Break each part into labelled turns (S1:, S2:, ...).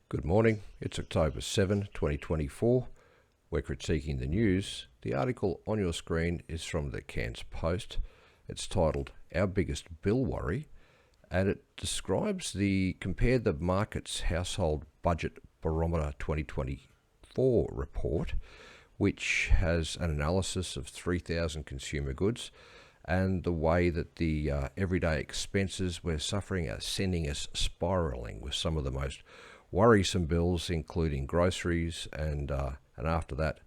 S1: Good morning. It's October 7, 2024. We're critiquing the news. The article on your screen is from the Cairns Post. It's titled Our Biggest Bill Worry, and it describes Compare the Market's Household Budget Barometer 2024 report, which has an analysis of 3,000 consumer goods and the way that the everyday expenses we're suffering are sending us spiralling with some of the most worrisome bills, including groceries and after that,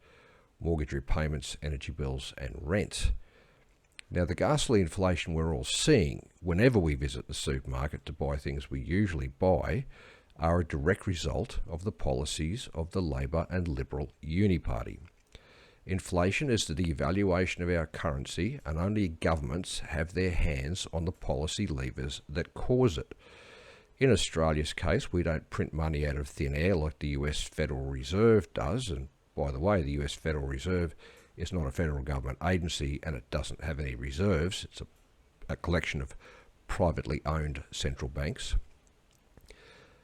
S1: mortgage repayments, energy bills and rent. Now, the ghastly inflation we're all seeing whenever we visit the supermarket to buy things we usually buy are a direct result of the policies of the Labor and Liberal Uni Party. Inflation is the devaluation of our currency, and only governments have their hands on the policy levers that cause it. In Australia's case, we don't print money out of thin air like the US Federal Reserve does, and by the way, the US Federal Reserve is not a federal government agency and it doesn't have any reserves. It's a collection of privately owned central banks.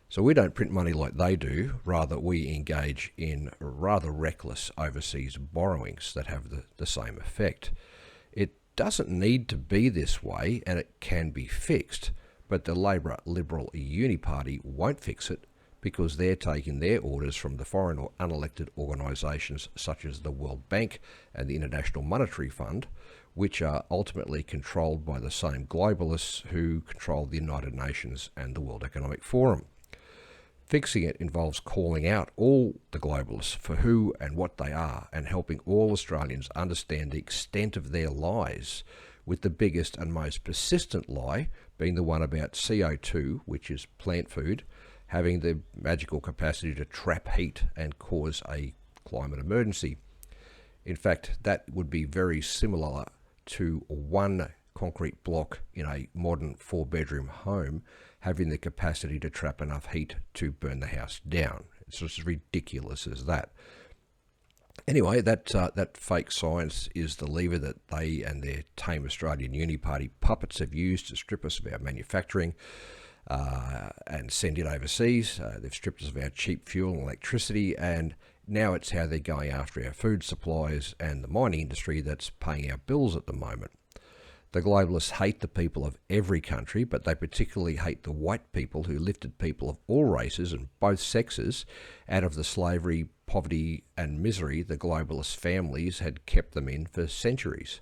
S1: So we don't print money like they do, rather we engage in rather reckless overseas borrowings that have the same effect. It doesn't need to be this way and it can be fixed, but the Labor Liberal Uni Party won't fix it because they're taking their orders from the foreign or unelected organisations such as the World Bank and the International Monetary Fund, which are ultimately controlled by the same globalists who control the United Nations and the World Economic Forum. Fixing it involves calling out all the globalists for who and what they are and helping all Australians understand the extent of their lies, with the biggest and most persistent lie being the one about CO2, which is plant food, having the magical capacity to trap heat and cause a climate emergency. In fact, that would be very similar to one concrete block in a modern 4-bedroom home having the capacity to trap enough heat to burn the house down. It's just as ridiculous as that. Anyway, that fake science is the lever that they and their tame Australian Uni Party puppets have used to strip us of our manufacturing and send it overseas. They've stripped us of our cheap fuel and electricity, and now it's how they're going after our food supplies and the mining industry that's paying our bills at the moment. The globalists hate the people of every country, but they particularly hate the white people who lifted people of all races and both sexes out of the slavery, poverty and misery the globalist families had kept them in for centuries.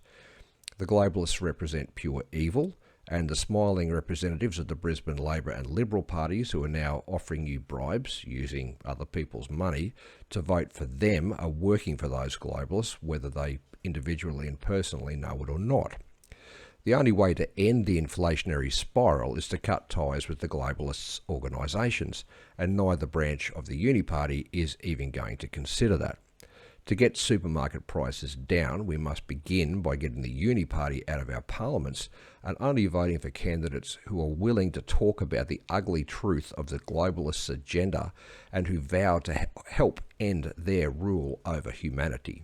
S1: The globalists represent pure evil, and the smiling representatives of the Brisbane Labor and Liberal parties who are now offering you bribes using other people's money to vote for them are working for those globalists, whether they individually and personally know it or not. The only way to end the inflationary spiral is to cut ties with the globalists' organisations, and neither branch of the Uni Party is even going to consider that. To get supermarket prices down, we must begin by getting the Uni Party out of our parliaments and only voting for candidates who are willing to talk about the ugly truth of the globalists' agenda and who vow to help end their rule over humanity.